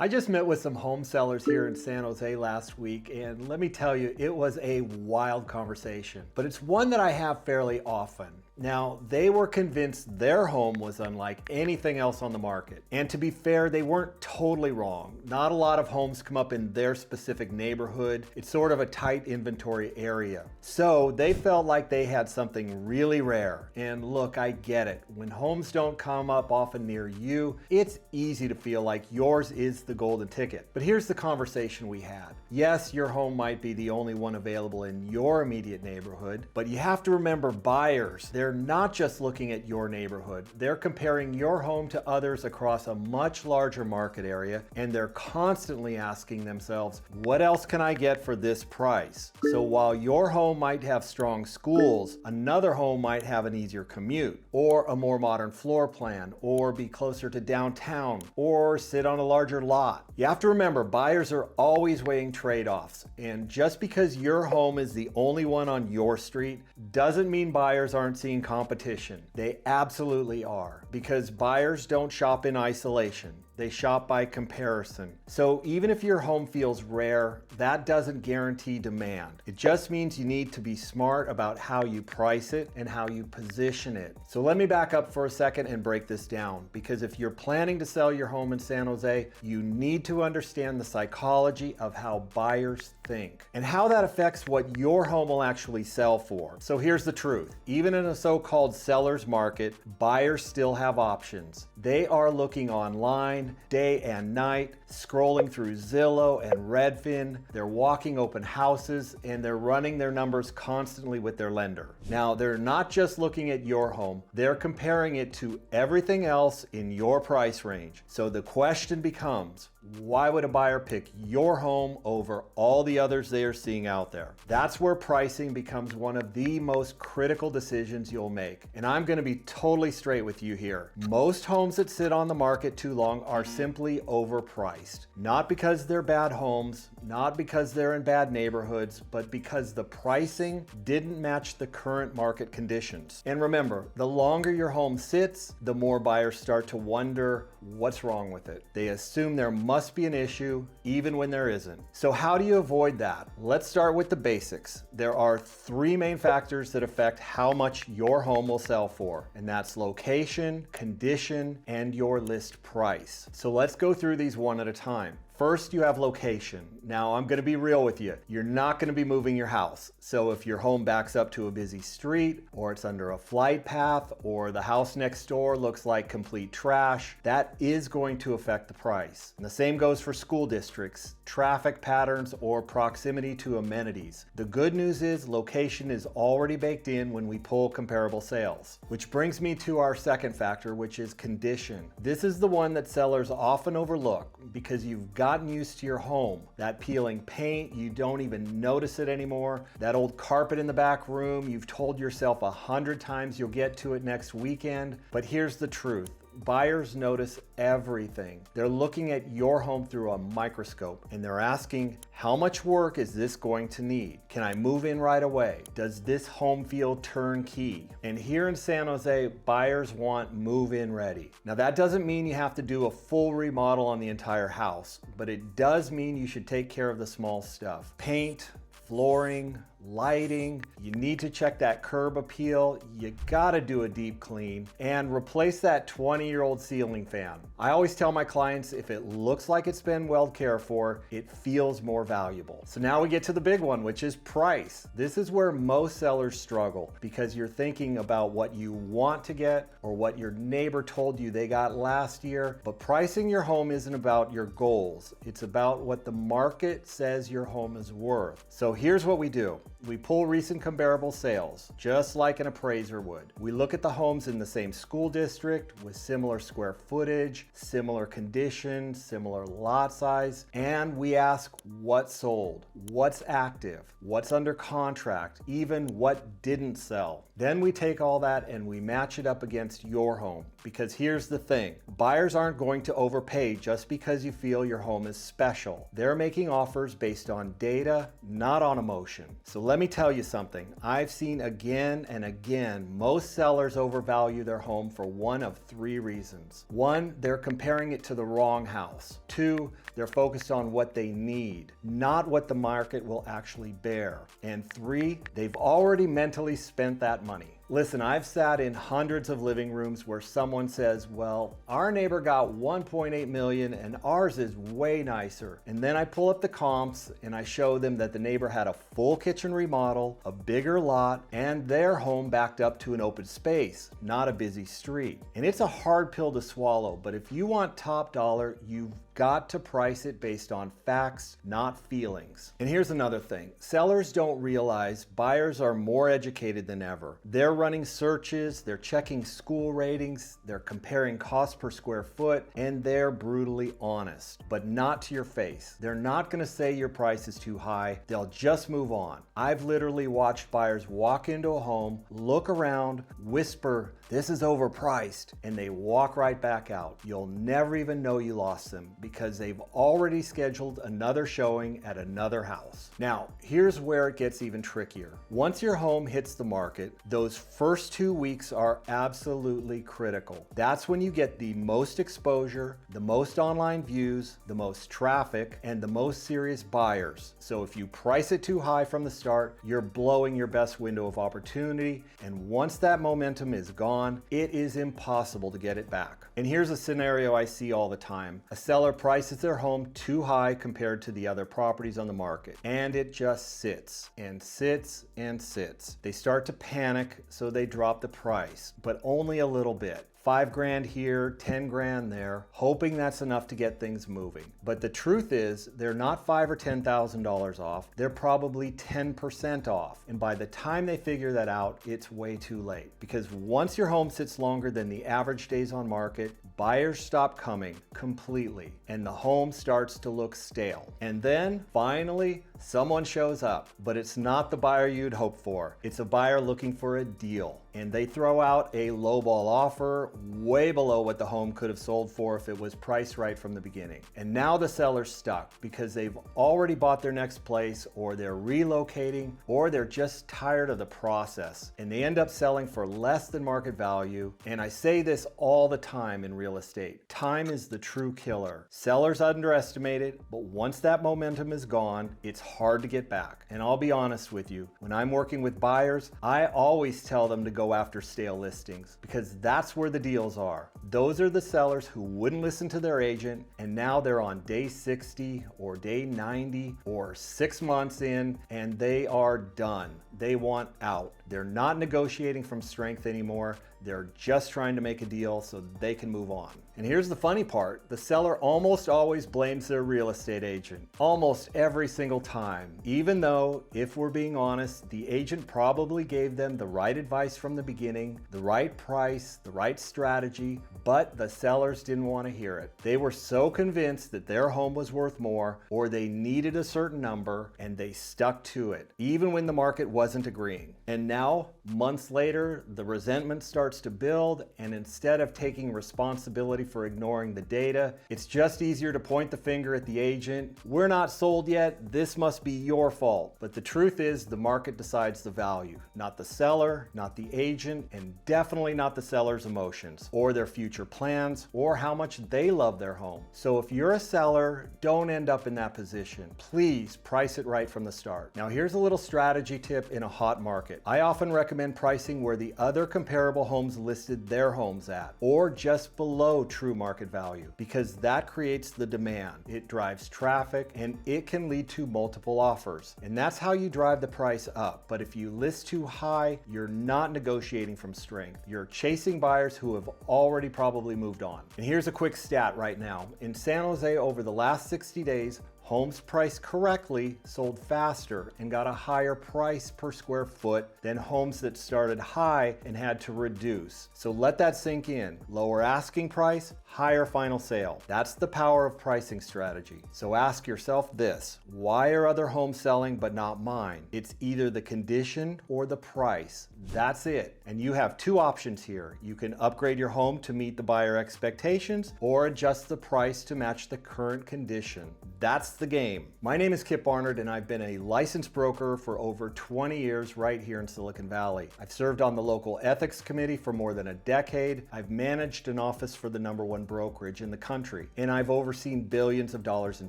I just met with some home sellers here in San Jose last week, and let me tell you, it was a wild conversation, but it's one that I have fairly often. Now, they were convinced their home was unlike anything else on the market. And to be fair, they weren't totally wrong. Not a lot of homes come up in their specific neighborhood. It's sort of a tight inventory area. So they felt like they had something really rare. And look, I get it. When homes don't come up often near you, it's easy to feel like yours is the golden ticket. But here's the conversation we had. Yes, your home might be the only one available in your immediate neighborhood, but you have to remember buyers. They're not just looking at your neighborhood. They're comparing your home to others across a much larger market area, and they're constantly asking themselves, what else can I get for this price? So while your home might have strong schools, another home might have an easier commute, or a more modern floor plan, or be closer to downtown, or sit on a larger lot. You have to remember, buyers are always weighing trade-offs, and just because your home is the only one on your street doesn't mean buyers aren't seeing competition. They absolutely are, because buyers don't shop in isolation. They shop by comparison. So even if your home feels rare, that doesn't guarantee demand. It just means you need to be smart about how you price it and how you position it. So let me back up for a second and break this down, because if you're planning to sell your home in San Jose, you need to understand the psychology of how buyers think and how that affects what your home will actually sell for. So here's the truth. Even in a so-called seller's market, buyers still have options. They are looking online day and night, scrolling through Zillow and Redfin. They're walking open houses, and they're running their numbers constantly with their lender. Now, they're not just looking at your home, they're comparing it to everything else in your price range. So the question becomes, why would a buyer pick your home over all the others they are seeing out there? That's where pricing becomes one of the most critical decisions you'll make. And I'm going to be totally straight with you here. Most homes that sit on the market too long are simply overpriced. Not because they're bad homes, not because they're in bad neighborhoods, but because the pricing didn't match the current market conditions. And remember, the longer your home sits, the more buyers start to wonder what's wrong with it. They assume there must be an issue, even when there isn't. So how do you avoid that? Let's start with the basics. There are three main factors that affect how much your home will sell for, and that's location, condition, and your list price. So let's go through these one at a time. First, you have location. Now, I'm going to be real with you. You're not going to be moving your house. So if your home backs up to a busy street, or it's under a flight path, or the house next door looks like complete trash, that is going to affect the price. And the same goes for school districts, traffic patterns, or proximity to amenities. The good news is location is already baked in when we pull comparable sales. Which brings me to our second factor, which is condition. This is the one that sellers often overlook because you've gotten used to your home. That peeling paint, you don't even notice it anymore. That old carpet in the back room, you've told yourself 100 times you'll get to it next weekend. But here's the truth. Buyers notice everything. They're looking at your home through a microscope, and they're asking, how much work is this going to need? Can I move in right away? Does this home feel turnkey? And here in San Jose, buyers want move-in ready. Now, that doesn't mean you have to do a full remodel on the entire house, but it does mean you should take care of the small stuff. Paint, flooring, lighting, you need to check that curb appeal, you gotta do a deep clean, and replace that 20-year-old ceiling fan. I always tell my clients, if it looks like it's been well cared for, it feels more valuable. So now we get to the big one, which is price. This is where most sellers struggle, because you're thinking about what you want to get or what your neighbor told you they got last year, but pricing your home isn't about your goals. It's about what the market says your home is worth. So here's what we do. We pull recent comparable sales, just like an appraiser would. We look at the homes in the same school district with similar square footage, similar condition, similar lot size, and we ask what sold, what's active, what's under contract, even what didn't sell. Then we take all that and we match it up against your home. Because here's the thing, buyers aren't going to overpay just because you feel your home is special. They're making offers based on data, not on emotion. So let me tell you something. I've seen again and again, most sellers overvalue their home for one of three reasons. One, they're comparing it to the wrong house. Two, they're focused on what they need, not what the market will actually bear. And three, they've already mentally spent that money. Listen, I've sat in hundreds of living rooms where someone says, well, our neighbor got 1.8 million and ours is way nicer. And then I pull up the comps and I show them that the neighbor had a full kitchen remodel, a bigger lot, and their home backed up to an open space, not a busy street. And it's a hard pill to swallow, but if you want top dollar, you've got to price it based on facts, not feelings. And here's another thing. Sellers don't realize buyers are more educated than ever. They're running searches, they're checking school ratings, they're comparing cost per square foot, and they're brutally honest, but not to your face. They're not gonna say your price is too high. They'll just move on. I've literally watched buyers walk into a home, look around, whisper, "This is overpriced," and they walk right back out. You'll never even know you lost them because they've already scheduled another showing at another house. Now, here's where it gets even trickier. Once your home hits the market, those first 2 weeks are absolutely critical. That's when you get the most exposure, the most online views, the most traffic, and the most serious buyers. So if you price it too high from the start, you're blowing your best window of opportunity, and once that momentum is gone, it is impossible to get it back. And here's a scenario I see all the time. A seller prices their home too high compared to the other properties on the market, and it just sits and sits and sits. They start to panic, so they drop the price, but only a little bit. 5 grand here, 10 grand there, hoping that's enough to get things moving. But the truth is, they're not $5,000 or $10,000 off, they're probably 10% off. And by the time they figure that out, it's way too late. Because once your home sits longer than the average days on market, buyers stop coming completely, and the home starts to look stale. And then, finally, someone shows up, but it's not the buyer you'd hope for. It's a buyer looking for a deal, and they throw out a lowball offer way below what the home could have sold for if it was priced right from the beginning. And now the seller's stuck because they've already bought their next place, or they're relocating, or they're just tired of the process, and they end up selling for less than market value. And I say this all the time in real estate. Time is the true killer. Sellers underestimate it, but once that momentum is gone, it's hard to get back. And I'll be honest with you, when I'm working with buyers, I always tell them to go after stale listings because that's where the deals are. Those are the sellers who wouldn't listen to their agent, and now they're on day 60 or day 90 or 6 months in, and they are done. They want out. They're not negotiating from strength anymore. They're just trying to make a deal so they can move on. And here's the funny part. The seller almost always blames their real estate agent. Almost every single time. Even though, if we're being honest, the agent probably gave them the right advice from the beginning, the right price, the right strategy, but the sellers didn't want to hear it. They were so convinced that their home was worth more, or they needed a certain number, and they stuck to it, even when the market wasn't agreeing. And now, months later, the resentment starts to build, and instead of taking responsibility for ignoring the data, it's just easier to point the finger at the agent. We're not sold yet, this must be your fault. But the truth is, the market decides the value, not the seller, not the agent, and definitely not the seller's emotions, or their future plans, or how much they love their home. So if you're a seller, don't end up in that position. Please price it right from the start. Now here's a little strategy tip in a hot market. I often recommend pricing where the other comparable homes listed their homes at, or just below true market value, because that creates the demand. It drives traffic, and it can lead to multiple offers. And that's how you drive the price up. But if you list too high, you're not negotiating from strength. You're chasing buyers who have already probably moved on. And here's a quick stat right now. In San Jose, over the last 60 days, homes priced correctly sold faster and got a higher price per square foot than homes that started high and had to reduce. So let that sink in. Lower asking price, higher final sale. That's the power of pricing strategy. So ask yourself this: why are other homes selling but not mine? It's either the condition or the price, That's it. And you have two options here. You can upgrade your home to meet the buyer expectations or adjust the price to match the current condition. That's the game. My name is Kip Barnard and I've been a licensed broker for over 20 years right here in Silicon Valley. I've served on the local ethics committee for more than a decade. I've managed an office for the #1 brokerage in the country, and I've overseen billions of dollars in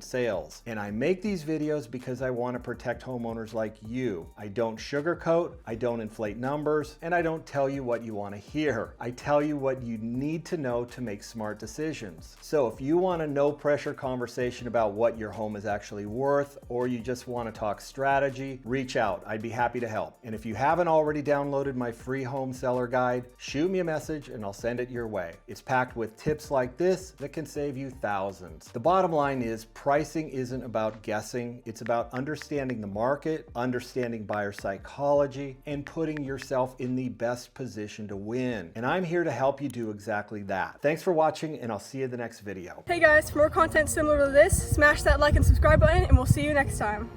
sales. And I make these videos because I want to protect homeowners like you. I don't sugarcoat, I don't inflate numbers, and I don't tell you what you want to hear. I tell you what you need to know to make smart decisions. So if you want a no pressure conversation about what your home is actually worth, or you just want to talk strategy, reach out. I'd be happy to help. And if you haven't already downloaded my free home seller guide, shoot me a message and I'll send it your way. It's packed with tips like this that can save you thousands. The bottom line is pricing isn't about guessing. It's about understanding the market, understanding buyer psychology, and putting yourself in the best position to win. And I'm here to help you do exactly that. Thanks for watching, and I'll see you in the next video. Hey guys, for more content similar to this, smash that like and subscribe button, and we'll see you next time.